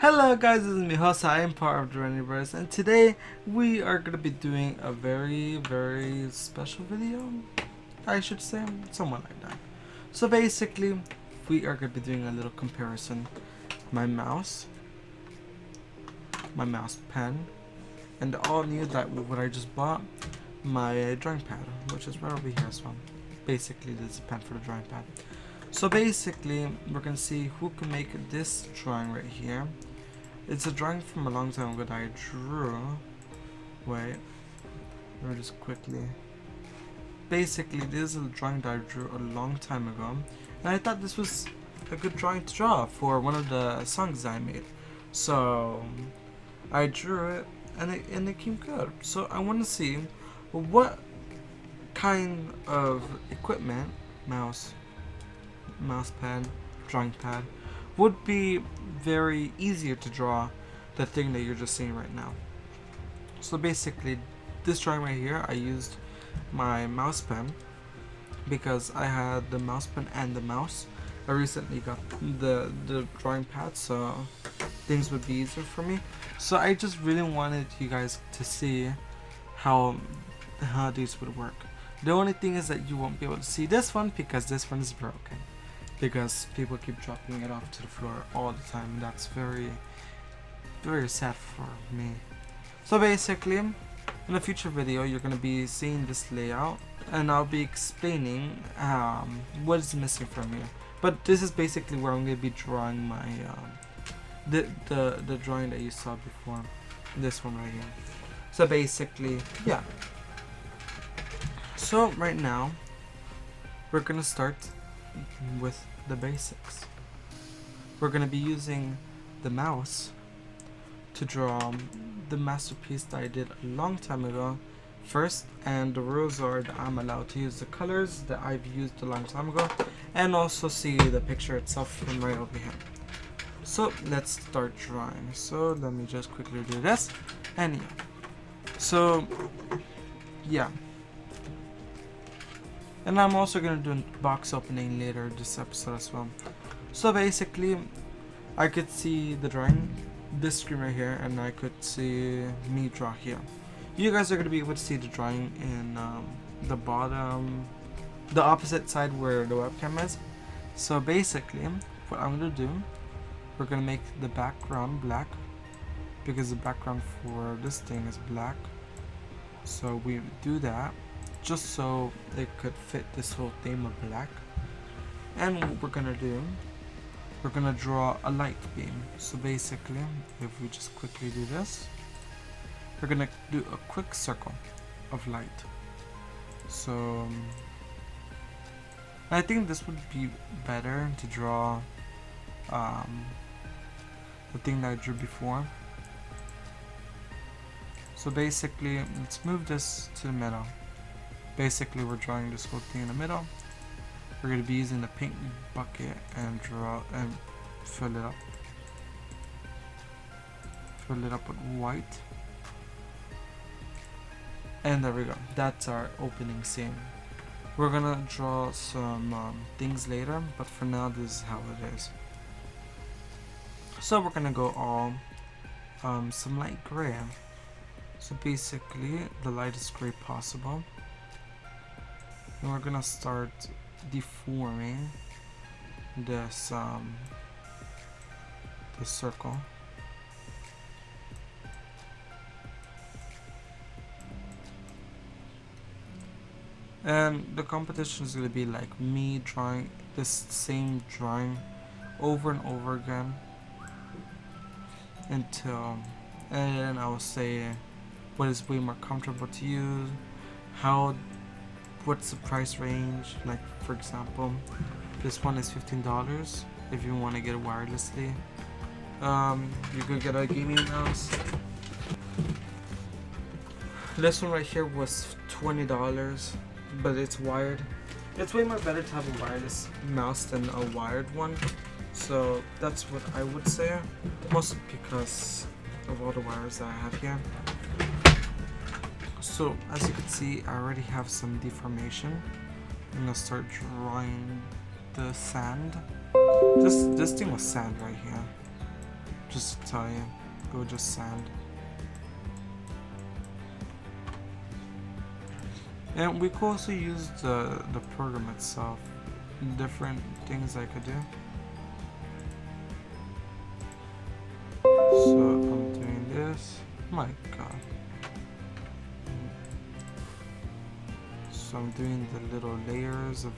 Hello guys, this is me host. I am part of TheRendiBrothers, and today we are going to be doing a very special video, I should say, somewhat like that. So basically, we are going to be doing a little comparison. My mouse pen, and all new that what I just bought, my drawing pad, which is right over here as well. Basically, this is a pen for the drawing pad. So basically, we're going to see who can make this drawing right here. It's a drawing from a long time ago that I drew. Wait, let me just quickly. Basically, this is a drawing that I drew a long time ago, and I thought this was a good drawing to draw for one of the songs I made. So I drew it, and it came good. So I want to see what kind of equipment, mouse pad, drawing pad, would be very easier to draw the thing that you're just seeing right now. So basically, this drawing right here, I used my mouse pen because I had the mouse pen and the mouse. I recently got the drawing pad, so things would be easier for me. So I just really wanted you guys to see how these would work. The only thing is that you won't be able to see this one because this one is broken. Because people keep dropping it off to the floor all the time. That's very sad for me. So basically, in a future video, you're going to be seeing this layout, and I'll be explaining what is missing from here. But this is basically where I'm going to be drawing my the drawing that you saw before, this one right here. So basically, yeah. So right now, we're going to start with the basics. We're going to be using the mouse to draw the masterpiece that I did a long time ago first, and the rules are that I'm allowed to use the colors that I've used a long time ago, and also see the picture itself from right over here. So let's start drawing. So let me just quickly do this, and yeah. So yeah. And I'm also going to do a box opening later this episode as well. So basically, I could see the drawing, this screen right here, and I could see me draw here. You guys are going to be able to see the drawing in the bottom, the opposite side where the webcam is. So basically, what I'm going to do, we're going to make the background black, because the background for this thing is black. So we do that just so it could fit this whole theme of black. And what we're gonna do, we're gonna draw a light beam. So basically, if we just quickly do this, we're gonna do a quick circle of light. So I think this would be better to draw the thing that I drew before. So basically, let's move this to the middle. Basically, we're drawing this whole thing in the middle. We're going to be using the paint bucket and draw and fill it up. Fill it up with white. And there we go. That's our opening scene. We're going to draw some things later, but for now, this is how it is. So we're going to go all some light gray. So basically, the lightest gray possible. And we're gonna start deforming this this circle. And the competition is gonna be like me drawing this same drawing over and over again until, and then I will say what is way more comfortable to use, what's the price range. Like for example, this one is $15 if you want to get it wirelessly. You could get a gaming mouse. This one right here was $20, but it's wired. It's way more better to have a wireless mouse than a wired one, so that's what I would say, mostly because of all the wires that I have here. So as you can see, I already have some deformation. I'm gonna start drawing the sand. This thing was sand right here. Just to tell you, go just sand. And we could also use the program itself. Different things I could do. So I'm doing this. My god. So I'm doing the little layers of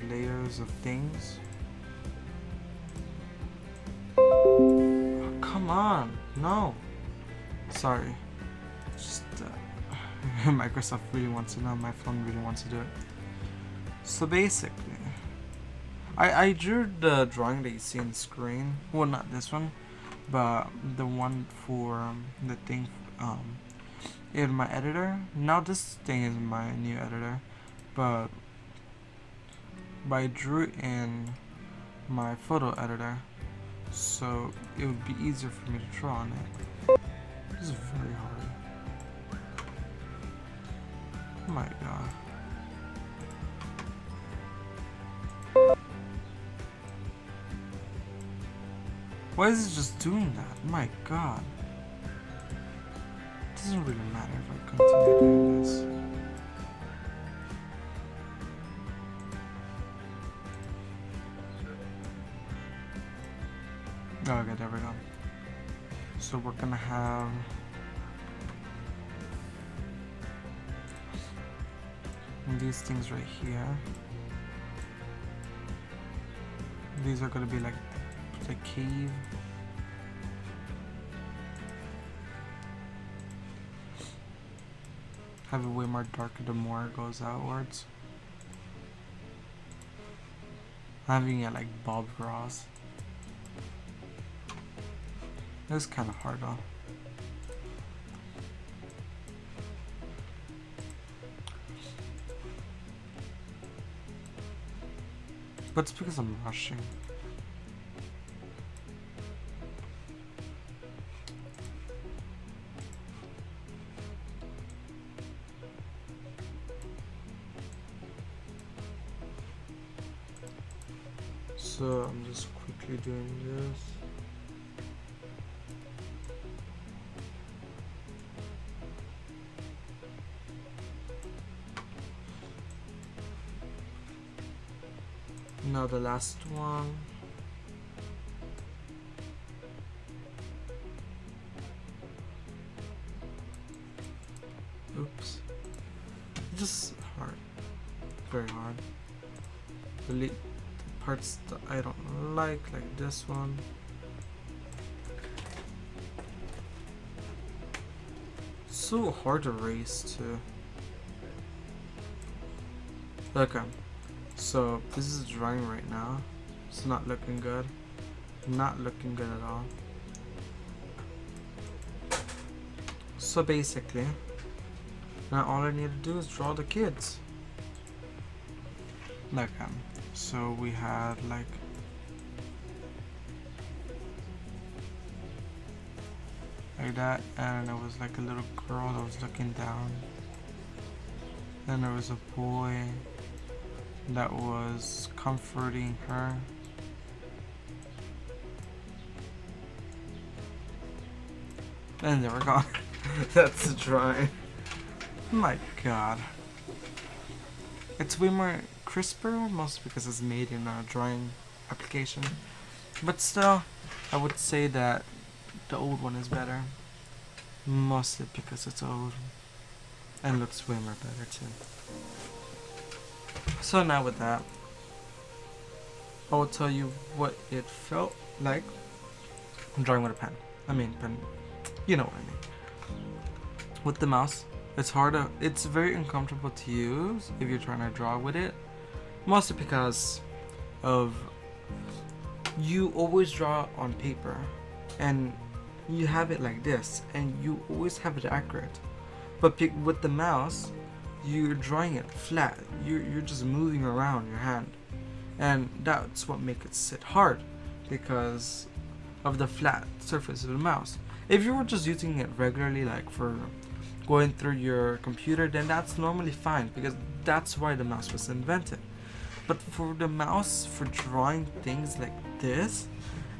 things. Oh, come on. No. Sorry. Just Microsoft really wants to know. My phone really wants to do it. So basically, I drew the drawing that you see on the screen. Well, not this one, but the one for the thing in my editor. Now this thing is my new editor, but I drew it in my photo editor, so it would be easier for me to draw on it. This is very hard. Oh my god. Why is it just doing that? My god. It doesn't really matter if I continue doing this. Okay, there we go. So we're gonna have these things right here. These are gonna be like the cave. Have it way more darker the more it goes outwards. Having it like Bob Ross. It's kind of hard though. But it's because I'm rushing. So I'm just quickly doing this. Now the last one. Oops. Just hard. Very hard. Delete the parts that I don't like this one. So hard to erase too. Okay. So this is drawing right now. It's not looking good. Not looking good at all. So basically, now all I need to do is draw the kids. Okay. So we had like that, and there was like a little girl that was looking down. Then there was a boy that was comforting her. And there we go. That's the drawing. My god. It's way more crisper, mostly because it's made in a drawing application. But still, I would say that the old one is better. Mostly because it's old. And looks way more better too. So now with that, I will tell you what it felt like drawing with a pen. I mean pen, you know what I mean. With the mouse, it's very uncomfortable to use if you're trying to draw with it. Mostly because of you always draw on paper and you have it like this and you always have it accurate. But with the mouse, you're drawing it flat. You're just moving around your hand, and that's what makes it sit hard because of the flat surface of the mouse. If you were just using it regularly, like for going through your computer, then that's normally fine because that's why the mouse was invented. But for the mouse, for drawing things like this,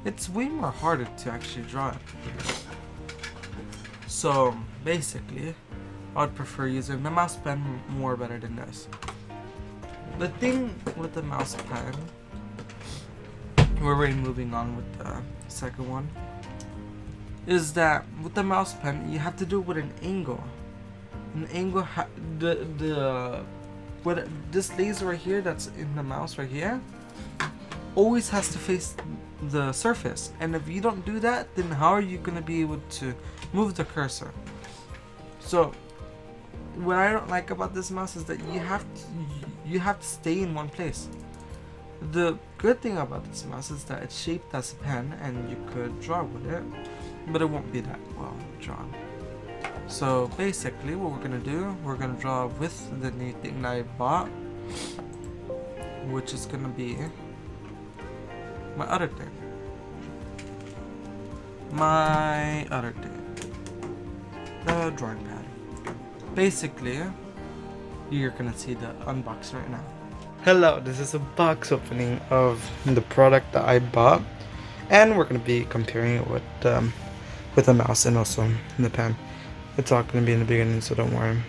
it's way more harder to actually draw it. So basically, I would prefer using the mouse pen more better than this. The thing with the mouse pen, we're already moving on with the second one, is that with the mouse pen you have to do it with an angle. An angle, this laser right here that's in the mouse right here always has to face the surface, and if you don't do that, then how are you gonna be able to move the cursor? So what I don't like about this mouse is that you have to stay in one place. The good thing about this mouse is that it's shaped as a pen and you could draw with it, but it won't be that well drawn. So basically what we're gonna do, we're gonna draw with the new thing that I bought, which is gonna be my other thing. The drawing pad. Basically, you're gonna see the unboxing right now. Hello, this is a box opening of the product that I bought, and we're gonna be comparing it with the mouse and also the pen. It's all gonna be in the beginning, so don't worry.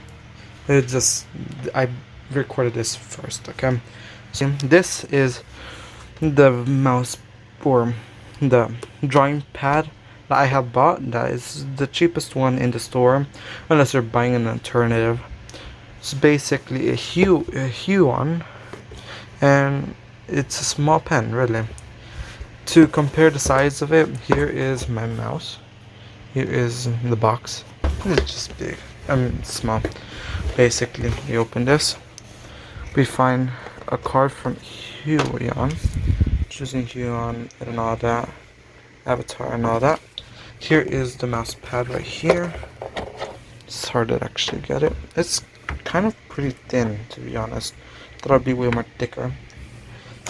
I recorded this first, okay? So this is the mouse or the drawing pad that I have bought. That is the cheapest one in the store, unless you're buying an alternative. It's basically a hue one, and it's a small pen, really. To compare the size of it, here is my mouse. Here is the box. It's just big. It's small. Basically, we open this. We find a card from Huion, choosing Huion and all that, avatar and all that. Here is the mouse pad right here. It's hard to actually get it. It's kind of pretty thin, to be honest. Thought it'd be way more thicker.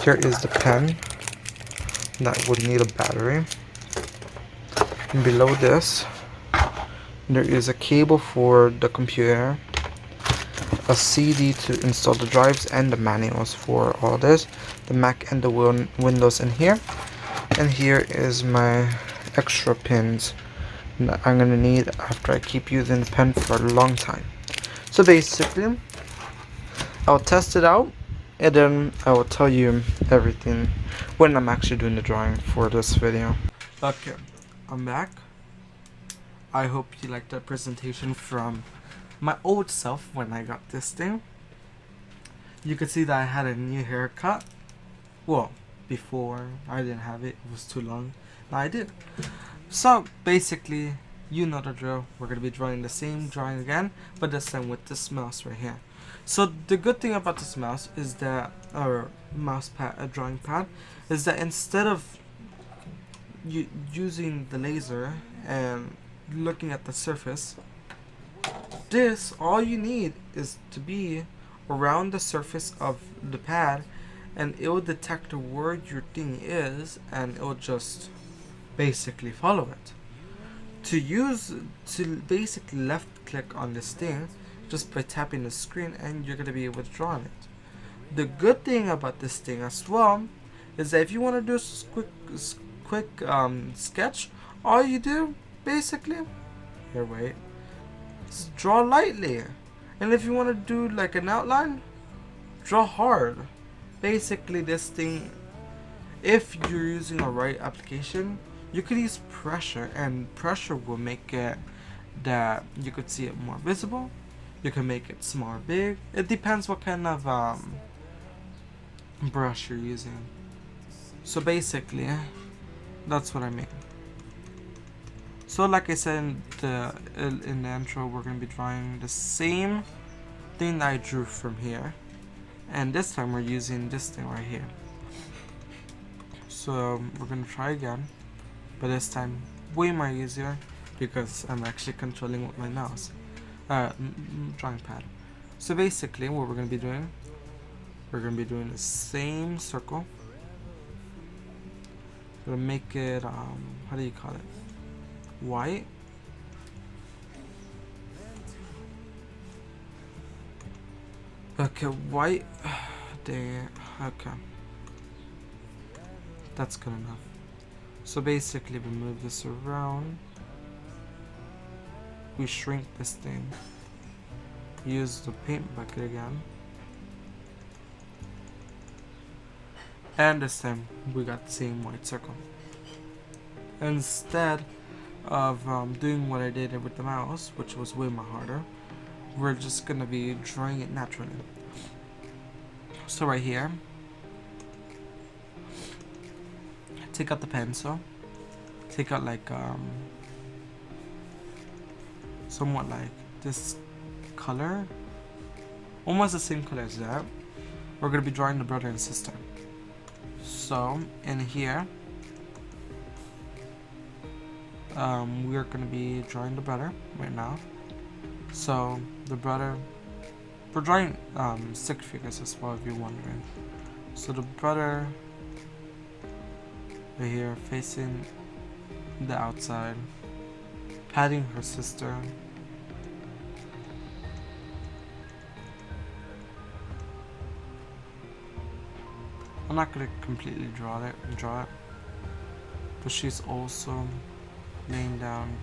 Here is the pen that would need a battery. And below this, there is a cable for the computer, a CD to install the drives, and the manuals for all this, the Mac and the Windows in here. And here is my extra pins that I'm gonna need after I keep using the pen for a long time. So basically, I'll test it out, and then I will tell you everything when I'm actually doing the drawing for this video. Okay, I'm back. I hope you liked that presentation from my old self when I got this thing. You could see that I had a new haircut. Well, before I didn't have it, it was too long. Now I did. So basically, you know the drill. We're gonna be drawing the same drawing again, but this time with this mouse right here. So the good thing about this mouse is that, or mouse pad, a drawing pad, is that instead of using the laser and looking at the surface, this, all you need is to be around the surface of the pad, and it will detect where your thing is, and it will just basically follow it. To basically left click on this thing just by tapping the screen, and you're gonna be able to draw on it. The good thing about this thing as well is that if you want to do a quick sketch, all you do basically, here, wait, draw lightly, and if you want to do like an outline, draw hard. Basically, this thing, if you're using a right application, you could use pressure, and pressure will make it that you could see it more visible. You can make it small or big. It depends what kind of brush you're using. So basically, that's what I mean. So like I said in the intro, we're going to be drawing the same thing that I drew from here. And this time we're using this thing right here. So we're going to try again. But this time way more easier because I'm actually controlling with my mouse. Drawing pad. So basically what we're going to be doing, we're going to be doing the same circle. We're going to make it, how do you call it? White. Okay, white. Dang it. Okay. That's good enough. So basically we move this around, we shrink this thing, use the paint bucket again, and this time we got the same white circle. Instead of doing what I did with the mouse, which was way more harder, we're just gonna be drawing it naturally. So right here, take out the pencil, take out like somewhat like this color, almost the same color as that. We're gonna be drawing the brother and sister. So in here, we're gonna be drawing the brother right now. So the brother, we're drawing stick figures as well, if you're wondering. So the brother right here facing the outside, patting her sister. I'm not gonna completely draw it, but she's also laying down.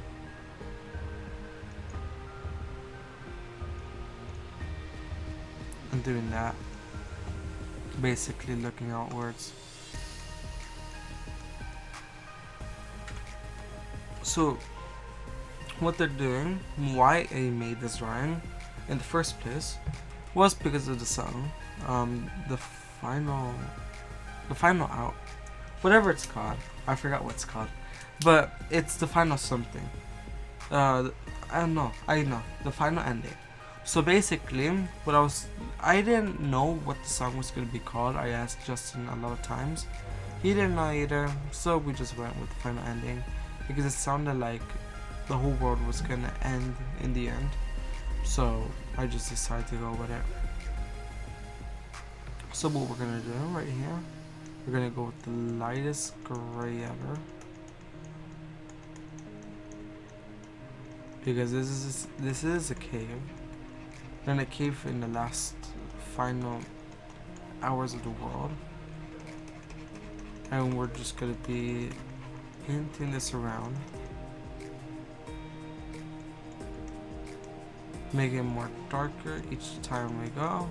And doing that, basically looking outwards. So what they're doing, why I made this drawing in the first place, was because of the song. The final out, whatever it's called, I forgot what it's called, but it's the final something. I know, the final ending. So basically, I didn't know what the song was gonna be called. I asked Justin a lot of times. He didn't know either, so we just went with the final ending because it sounded like the whole world was gonna end in the end. So I just decided to go with it. So what we're gonna do right here, we're gonna go with the lightest gray ever, because this is a cave. Then a cave in the last final hours of the world, and we're just gonna be painting this around, making it more darker each time we go.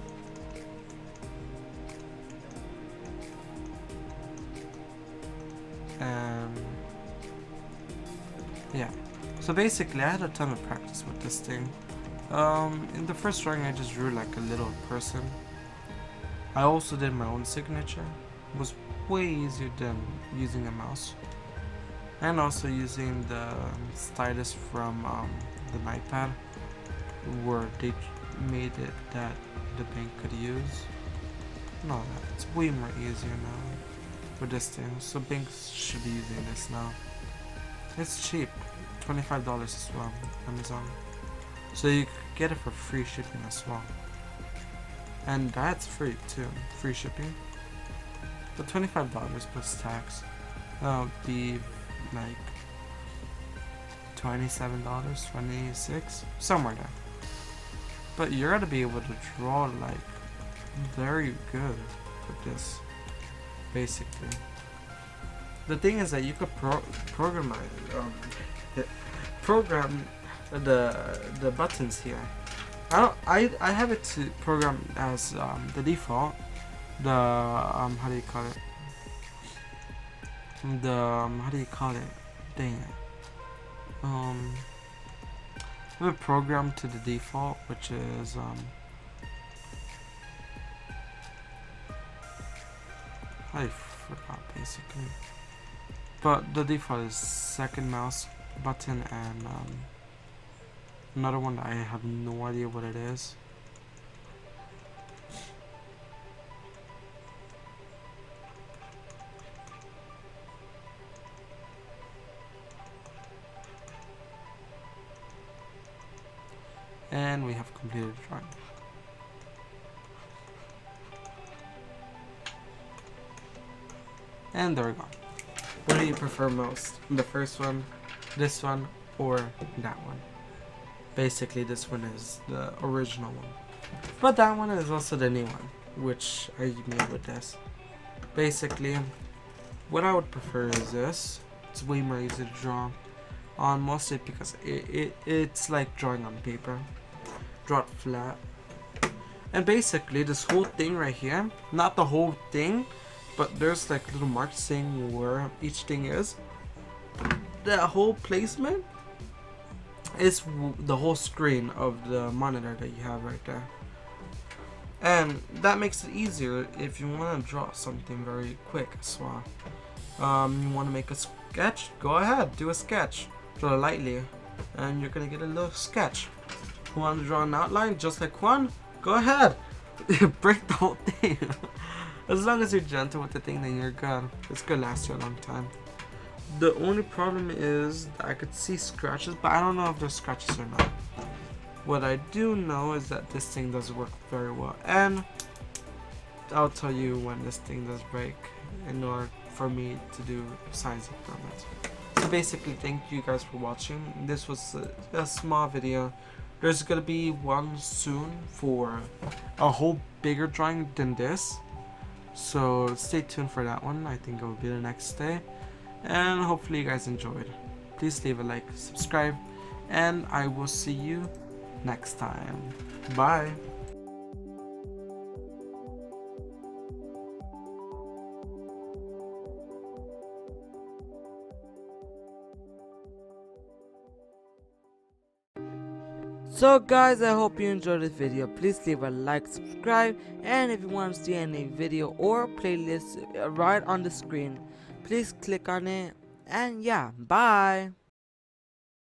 And yeah, so basically I had a ton of practice with this thing. In the first drawing I just drew like a little person. I also did my own signature. It was way easier than using a mouse, and also using the stylus from the iPad, where they made it that the bank could use. No, it's way more easier now with this thing, so banks should be using this now. It's cheap, $25 as well, Amazon. So you could get it for free shipping as well. And that's free too, free shipping. But $25 plus tax, that'll be like $27, $26, somewhere there. But you're gonna be able to draw like very good with this, basically. The thing is that you could program the buttons here. I have it to program as the default. The how do you call it? How do you call it? Dang it. I have it programmed to the default, which is I forgot basically. But the default is second mouse button and another one that I have no idea what it is. And we have completed the drawing. And there we go. What do you prefer most? The first one, this one, or that one? Basically, this one is the original one. But that one is also the new one, which I made with this. Basically, what I would prefer is this. it's way more easy to draw on, mostly because it's like drawing on paper. Draw it flat. And basically this whole thing right here, not the whole thing, but there's like little marks saying where each thing is. That whole placement is the whole screen of the monitor that you have right there. And that makes it easier if you want to draw something very quick as well. You want to make a sketch? Go ahead, do a sketch. Draw lightly, and you're gonna get a little sketch. You want to draw an outline just like one? Go ahead, break the whole thing. As long as you're gentle with the thing, then you're good. It's gonna last you a long time. The only problem is that I could see scratches, but I don't know if there's scratches or not. What I do know is that this thing does work very well, and I'll tell you when this thing does break in order for me to do science experiments. So basically, thank you guys for watching. This was a small video. There's gonna be one soon for a whole bigger drawing than this, so stay tuned for that one. I think it will be the next day, and hopefully you guys enjoyed. Please leave a like, subscribe, and I will see you next time. Bye. So guys, I hope you enjoyed this video. Please leave a like, subscribe, and if you want to see any video or playlist right on the screen, please click on it. And yeah, bye.